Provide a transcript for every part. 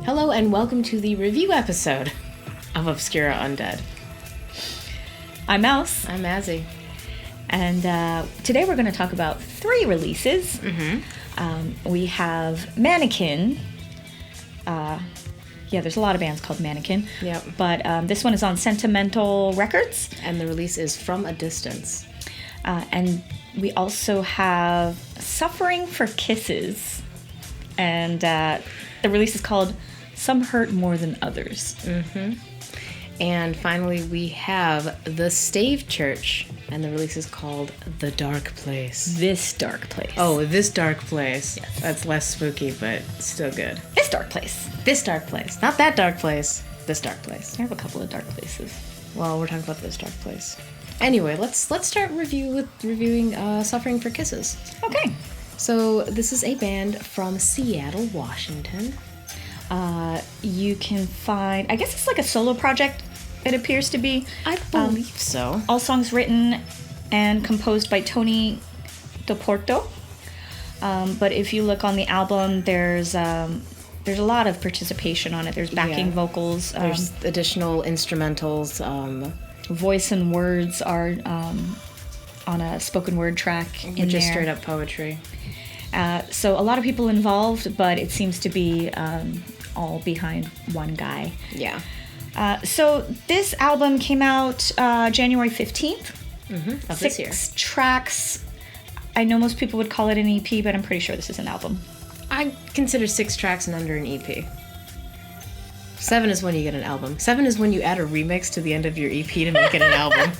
Hello and welcome to the review episode of Obscura Undead. I'm Mouse. I'm Mazzy. And today we're going to talk about 3 releases. We have Mannequin. There's a lot of bands called Mannequin. Yep. But this one is on Sentimental Records. And the release is From a Distance. And we also have Suffering for Kisses. And the release is called Some Hurt More Than Others. And finally, we have the Stave Church, and the release is called The Dark Place. This Dark Place. Oh, This Dark Place. Yes. That's less spooky, but still good. This Dark Place. This Dark Place. Not that dark place. This dark place. I have a couple of dark places. Well, we're talking about this dark place. Anyway, let's start reviewing Suffering for Kisses. Okay. So this is a band from Seattle, Washington. You can find, I guess it's like a solo project, it appears to be. I believe so. All songs written and composed by Tony DePorto. But if you look on the album, there's a lot of participation on it. There's backing vocals. There's additional instrumentals. Voice and words are on a spoken word track in Which there. is straight up poetry. So a lot of people involved, but it seems to be all behind one guy. Yeah. So this album came out January 15th. Of this year. 6 tracks. I know most people would call it an EP, but I'm pretty sure this is an album. I consider 6 tracks and under an EP. 7 is when you get an album. 7 is when you add a remix to the end of your EP to make it an album.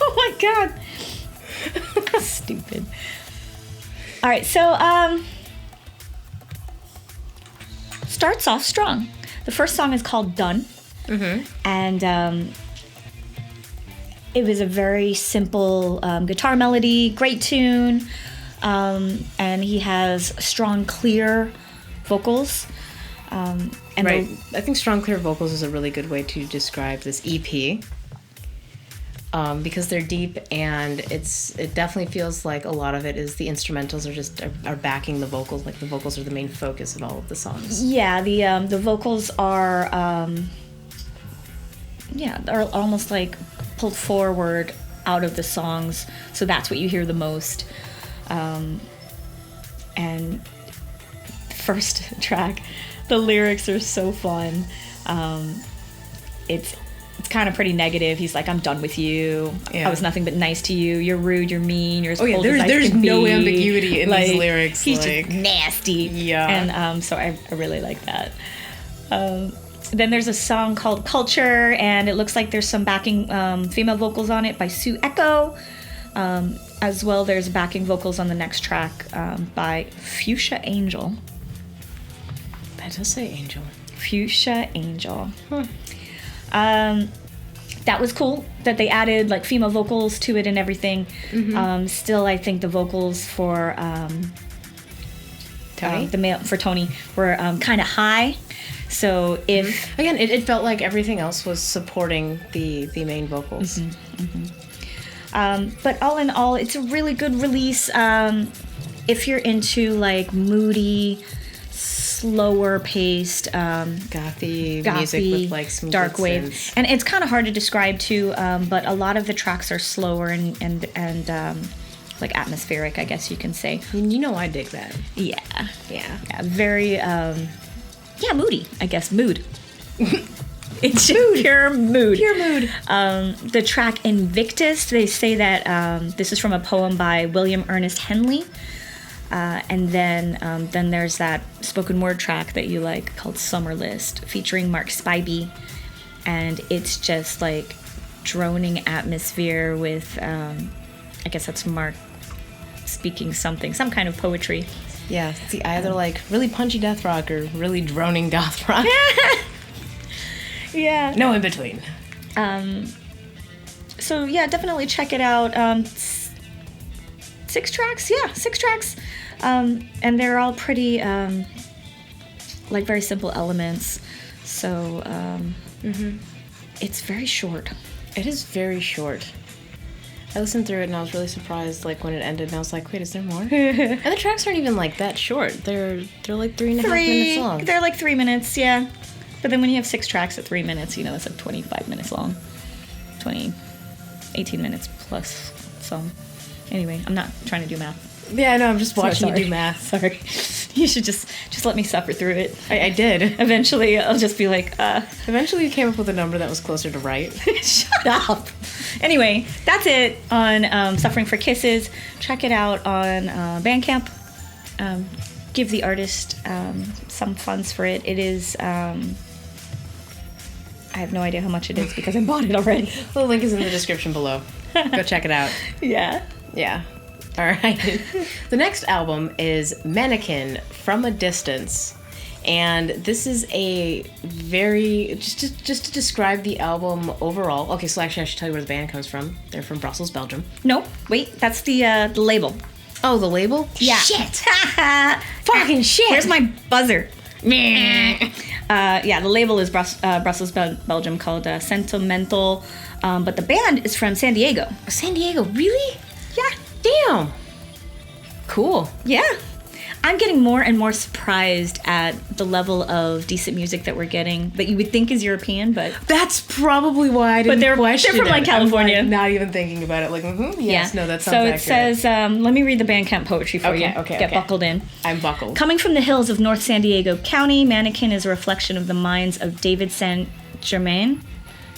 Oh my god. Stupid. All right, so starts off strong. The first song is called Done. And it was a very simple guitar melody, great tune, and he has strong, clear vocals. And Right. I think strong, clear vocals is a really good way to describe this EP. Because they're deep, and it definitely feels like a lot of it is the instrumentals are backing the vocals. Like the vocals are the main focus of all of the songs. Yeah, the vocals are are almost like pulled forward out of the songs, so that's what you hear the most. And first track, the lyrics are so fun. It's kind of pretty negative. He's like, I'm done with you. Yeah. I was nothing but nice to you. You're rude. You're mean. You're as cold there's as ice can no be. ambiguity in these lyrics. He's just nasty. Yeah. And so I really like that. Then there's a song called Culture, and it looks like there's some backing female vocals on it by Sue Echo. As well, there's backing vocals on the next track by Fuchsia Angel. That does say angel. Fuchsia Angel. That was cool that they added like female vocals to it and everything. Still, I think the vocals for Tony? for Tony were kind of high. So if Again, it felt like everything else was supporting the main vocals. but all in all, it's a really good release. If you're into like moody, slower paced, Gothy music with like smooth dark wave, synths. and it's kind of hard to describe too. But a lot of the tracks are slower and like atmospheric, I guess you can say. You know I dig that. Yeah, Yeah. very moody. I guess mood. It's just pure mood. Pure mood. The track Invictus, they say that this is from a poem by William Ernest Henley. And then there's that spoken word track that you like called Summer List, featuring Mark Spivey. And it's just like droning atmosphere with, I guess that's Mark speaking some kind of poetry. Yeah, see, either like really punchy death rock or really droning goth rock. Yeah. No in between. So yeah, definitely check it out. 6 tracks, yeah, 6 tracks. And they're all pretty, like very simple elements. So, it's very short. It is very short. I listened through it and I was really surprised, like, when it ended, and I was like, wait, is there more? And the tracks aren't even, like, that short. They're like 3.5 minutes long. They're like 3 minutes, yeah. But then when you have 6 tracks at 3 minutes, you know, that's like 25 minutes long. 18 minutes plus some. Anyway, I'm not trying to do math. Yeah, I know, I'm just watching you do math. Sorry. You should just let me suffer through it. I did. Eventually, I'll just be like, Eventually you came up with a number that was closer to right. Shut up. Anyway, that's it on Suffering for Kisses. Check it out on Bandcamp. Give the artist some funds for it. It is... I have no idea how much it is because I bought it already. The link is in the description below. Go check it out. Yeah. Yeah. All right. The next album is Mannequin, From a Distance. And this is a very... Just to describe the album overall... Okay, so actually I should tell you where the band comes from. They're from Brussels, Belgium. No, wait. That's the label. Oh, the label? Yeah. Shit. Fucking shit. Where's my buzzer? Yeah, the label is Brussels, Belgium, called Sentimental. But the band is from San Diego. San Diego? Really? Yeah. Damn. Cool. Yeah. I'm getting more and more surprised at the level of decent music that we're getting that you would think is European, but... That's probably why I didn't question they're from, like, it. California. I'm, like, not even thinking about it. Like, yes, no, that sounds accurate. So it says, let me read the Bandcamp poetry for you. Okay. Get buckled in. I'm buckled. Coming from the hills of North San Diego County, Mannequin is a reflection of the minds of David Saint-Germain,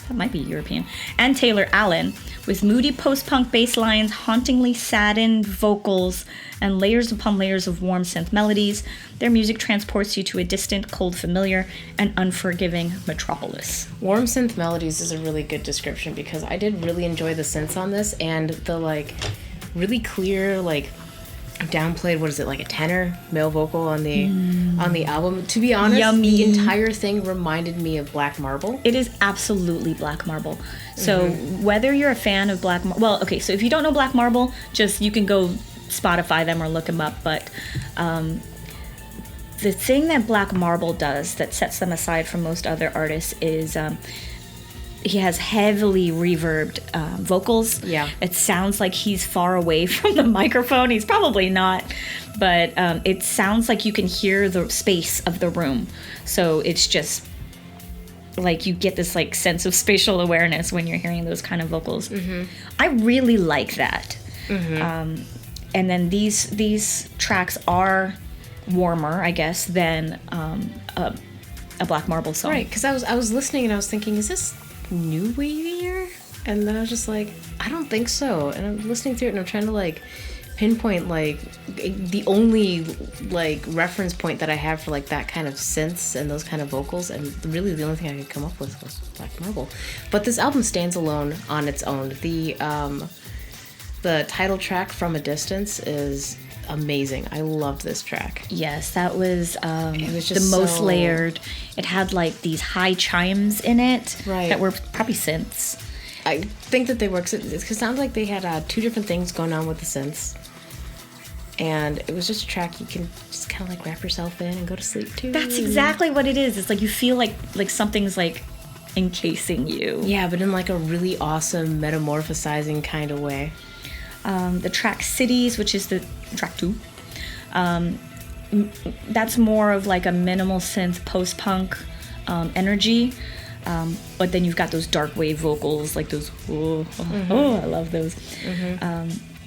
that might be European, and Taylor Allen, with moody post-punk bass lines, hauntingly saddened vocals, and layers upon layers of warm synth melodies. Their music transports you to a distant, cold familiar, and unforgiving metropolis. Warm synth melodies is a really good description because I did really enjoy the synths on this and the, like, really clear, like, downplayed, what is it, like a tenor male vocal on the album. To be honest, Yummy. The entire thing reminded me of Black Marble. It is absolutely Black Marble. So whether you're a fan of Black Marble, well, okay, so if you don't know Black Marble, just you can go Spotify them or look them up, but the thing that Black Marble does that sets them aside from most other artists is he has heavily reverbed vocals. Yeah. It sounds like he's far away from the microphone. He's probably not, but it sounds like you can hear the space of the room. So it's just like you get this like sense of spatial awareness when you're hearing those kind of vocals. I really like that. And then these tracks are warmer, I guess, than a Black Marble song. Right, because I was listening and I was thinking, is this new wavier? And then I was just like, I don't think so. And I'm listening through it and I'm trying to like pinpoint like the only like reference point that I have for like that kind of synths and those kind of vocals, and really the only thing I could come up with was Black Marble. But this album stands alone on its own. The title track, From a Distance, is amazing. I loved this track. Yes, that was, it was just the most so layered. It had like these high chimes in it that were probably synths. I think that they work because it sounds like they had two different things going on with the synths. And it was just a track you can just kind of like wrap yourself in and go to sleep to. That's exactly what it is. It's like you feel like something's like encasing you. Yeah, but in like a really awesome metamorphosizing kind of way. The track Cities, which is the track 2, that's more of like a minimal synth post-punk energy, but then you've got those dark wave vocals, like those I love those.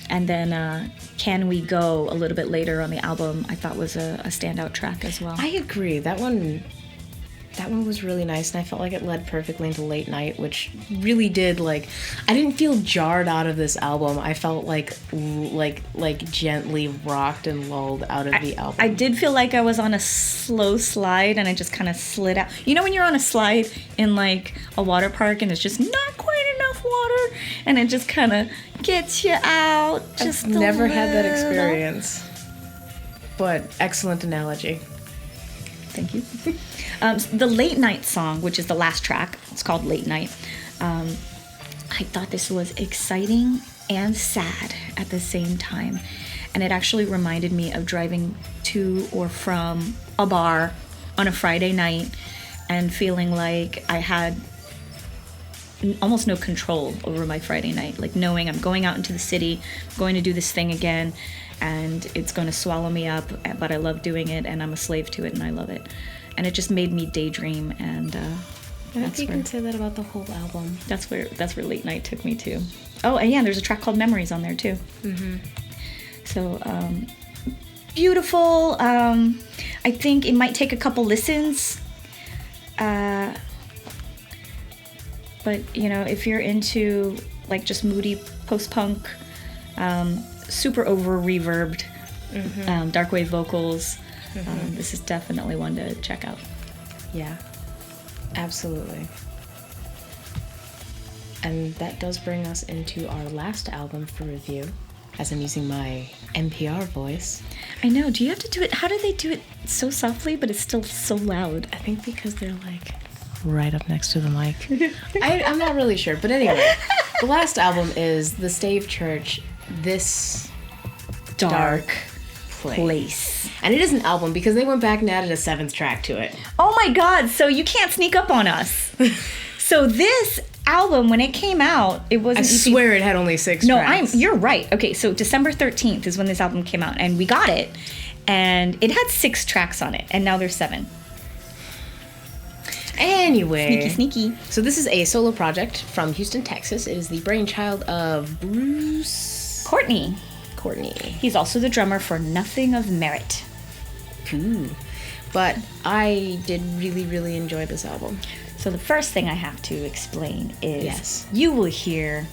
And then Can We Go, a little bit later on the album, I thought was a standout track as well. I agree. That one was really nice, and I felt like it led perfectly into Late Night, which really did, like, I didn't feel jarred out of this album. I felt like gently rocked and lulled out of the album. I did feel like I was on a slow slide, and I just kind of slid out. You know when you're on a slide in, like, a water park, and it's just not quite enough water, and it just kind of gets you out just I've never had that little. experience. But excellent analogy. Thank you. The Late Night song, which is the last track, it's called Late Night. I thought this was exciting and sad at the same time. And it actually reminded me of driving to or from a bar on a Friday night and feeling like I had almost no control over my Friday night. Like knowing I'm going out into the city, going to do this thing again, and it's going to swallow me up, but I love doing it, and I'm a slave to it, and I love it. And it just made me daydream, and I think you can say that about the whole album. That's where late night took me to. Oh, and yeah, there's a track called Memories on there too. Mm-hmm. So beautiful. I think it might take a couple listens. But you know, if you're into like just moody post-punk, super over reverbed, dark wave vocals, this is definitely one to check out. Yeah, absolutely. And that does bring us into our last album for review, as I'm using my NPR voice. I know. Do you have to do it? How do they do it so softly, but it's still so loud? I think because they're like right up next to the mic. I'm not really sure, but anyway, the last album is the Stave Church, This Dark Place. And it is an album because they went back and added a 7th track to it. Oh my God, so you can't sneak up on us. So this album, when it came out, it wasn't... I swear it had only 6 tracks. No, you're right. Okay, so December 13th is when this album came out, and we got it, and it had 6 tracks on it, and now there's 7. Anyway. Sneaky. So this is a solo project from Houston, Texas. It is the brainchild of Bruce... Courtney. He's also the drummer for Nothing of Merit. Cool. But I did really, really enjoy this album. So the first thing I have to explain is yes. You will hear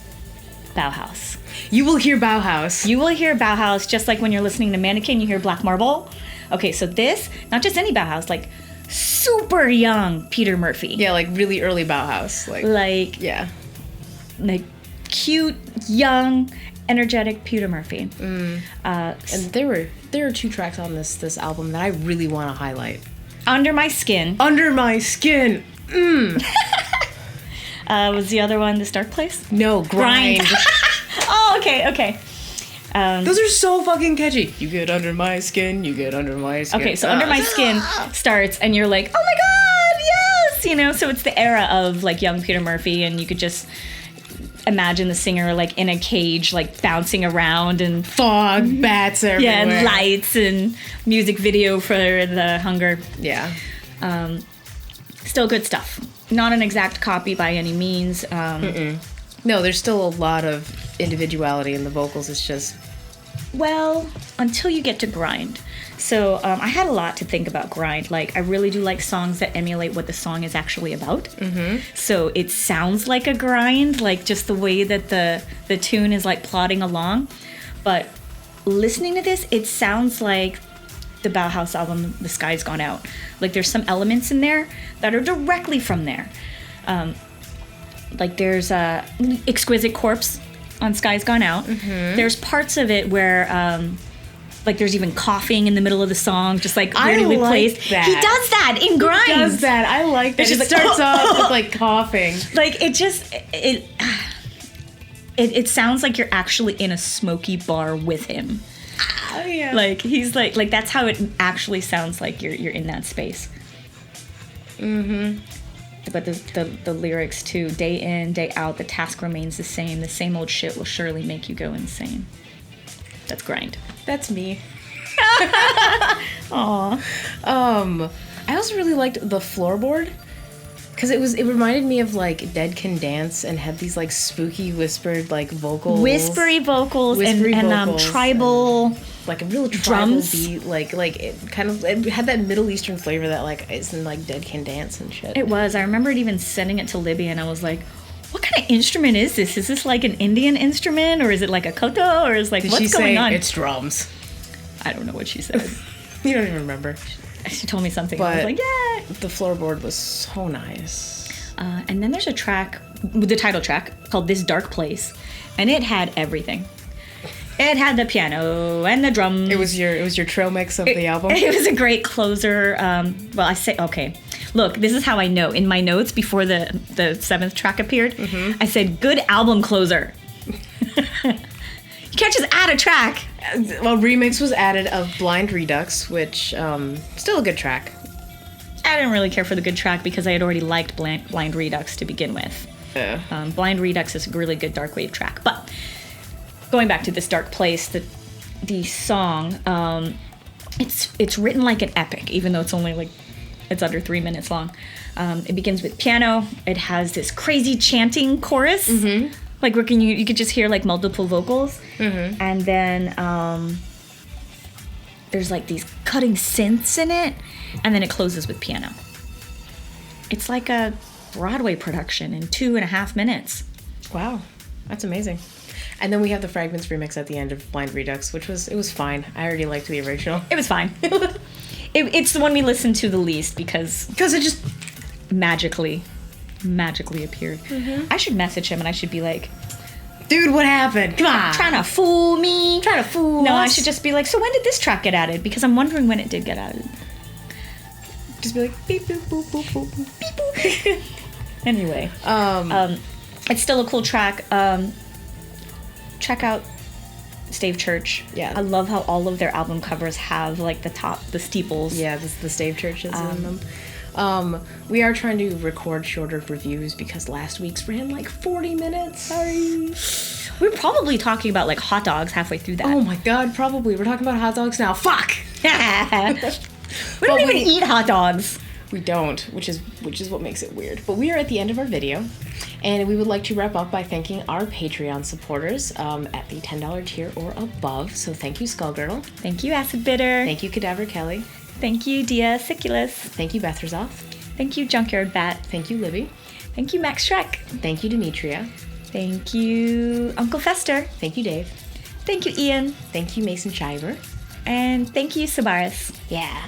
Bauhaus. You will hear Bauhaus. You will hear Bauhaus just like when you're listening to Mannequin, you hear Black Marble. Okay, so this, not just any Bauhaus, like super young Peter Murphy. Yeah, like really early Bauhaus. Yeah. Like cute, young, energetic Peter Murphy. And there were 2 tracks on this album that I really want to highlight. Under My Skin. Was the other one This Dark Place? No, Grind. Oh, okay. Those are so fucking catchy. You get under my skin, Okay, so Under My Skin starts and you're like, oh my God, yes! You know, so it's the era of like young Peter Murphy, and you could just imagine the singer like in a cage, like bouncing around, and fog, bats everywhere. Yeah, and lights and music video for The Hunger. Yeah. Still good stuff. Not an exact copy by any means. No, there's still a lot of individuality in the vocals. It's just... Well, until you get to Grind. So I had a lot to think about Grind. Like, I really do like songs that emulate what the song is actually about. So it sounds like a grind, like just the way that the tune is like plodding along. But listening to this, it sounds like the Bauhaus album, The Sky's Gone Out. Like there's some elements in there that are directly from there. Like there's a Exquisite Corpse on Sky's Gone Out. There's parts of it where like there's even coughing in the middle of the song, just like weirdly placed. That. He does that in Grind. He does that. I like that. It just starts off with like coughing. Like it sounds like you're actually in a smoky bar with him. Oh yeah. Like he's like that's how it actually sounds like you're in that space. But the lyrics too, day in, day out, the task remains the same old shit will surely make you go insane. That's Grind. That's me. Aw. I also really liked the floorboard, because it reminded me of like Dead Can Dance, and had these like spooky whispered like vocals. Whispery vocals and tribal, like a real tribal drums beat, like it had that Middle Eastern flavor that like is in like Dead Can Dance and shit. It was. I remembered even sending it to Libby, and I was like, what kind of instrument is this? Is this like an Indian instrument, or is it like a koto, or is like what's going on? It's drums. I don't know what she said. You don't even remember. She told me something. But I was like, yeah. The floorboard was so nice. And then there's a track, the title track, called This Dark Place, and it had everything. It had the piano and the drums. It was your trail mix of the album. It was a great closer. Well, I say okay. Look, this is how I know. In my notes before the 7th track appeared, I said good album closer. You can't just add a track. Well, remix was added of Blind Redux, which still a good track. I didn't really care for the good track because I had already liked Blind Redux to begin with. Yeah. Blind Redux is a really good dark wave track. But going back to this dark place, the song, it's written like an epic, even though it's only like it's under 3 minutes long. It begins with piano. It has this crazy chanting chorus, like where you could just hear like multiple vocals, and then there's like these cutting synths in it, and then it closes with piano. It's like a Broadway production in 2.5 minutes. Wow, that's amazing. And then we have the Fragments remix at the end of Blind Redux, which was fine. I already liked the original. It was fine. It's the one we listened to the least because it just magically appeared. I should message him and I should be like, dude, what happened? Come on. Trying to fool me. Trying to fool No, us. I should just be like, so when did this track get added? Because I'm wondering when it did get added. Just be like, beep, boop, boop, boop, boop, Beep, boop. Anyway. It's still a cool track. Check out Stave Church. Yeah. I love how all of their album covers have like the steeples. Yeah, the Stave Church is in them. We are trying to record shorter reviews because last week's ran like 40 minutes. Sorry. We're probably talking about like hot dogs halfway through that. Oh my god, probably. We're talking about hot dogs now. Fuck! We don't even eat hot dogs. We don't, which is what makes it weird. But we are at the end of our video, and we would like to wrap up by thanking our Patreon supporters at the $10 tier or above. So thank you, Skullgirdle. Thank you, Acid Bitter. Thank you, Cadaver Kelly. Thank you, Dia Siculus. Thank you, Beth Razoff. Thank you, Junkyard Bat. Thank you, Libby. Thank you, Max Shrek. Thank you, Demetria. Thank you, Uncle Fester. Thank you, Dave. Thank you, Ian. Thank you, Mason Shiver. And thank you, Sabaris. Yeah.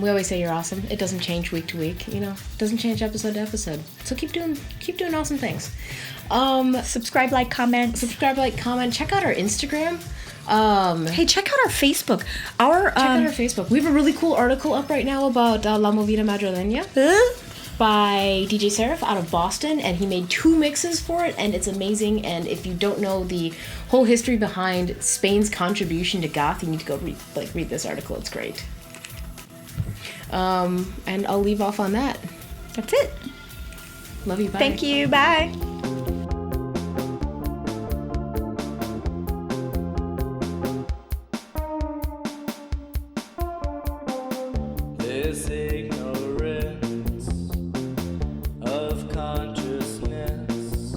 We always say you're awesome. It doesn't change week to week, you know. It doesn't change episode to episode. So keep doing awesome things. Subscribe, like, comment. Subscribe, like, comment. Check out our Instagram. Hey, check out our Facebook. Check out our Facebook. We have a really cool article up right now about La Movida Madrileña by DJ Seraph out of Boston, and he made 2 mixes for it, and it's amazing. And if you don't know the whole history behind Spain's contribution to goth, you need to go read this article. It's great. And I'll leave off on that. That's it. Love you. Bye. Thank you. Bye. This is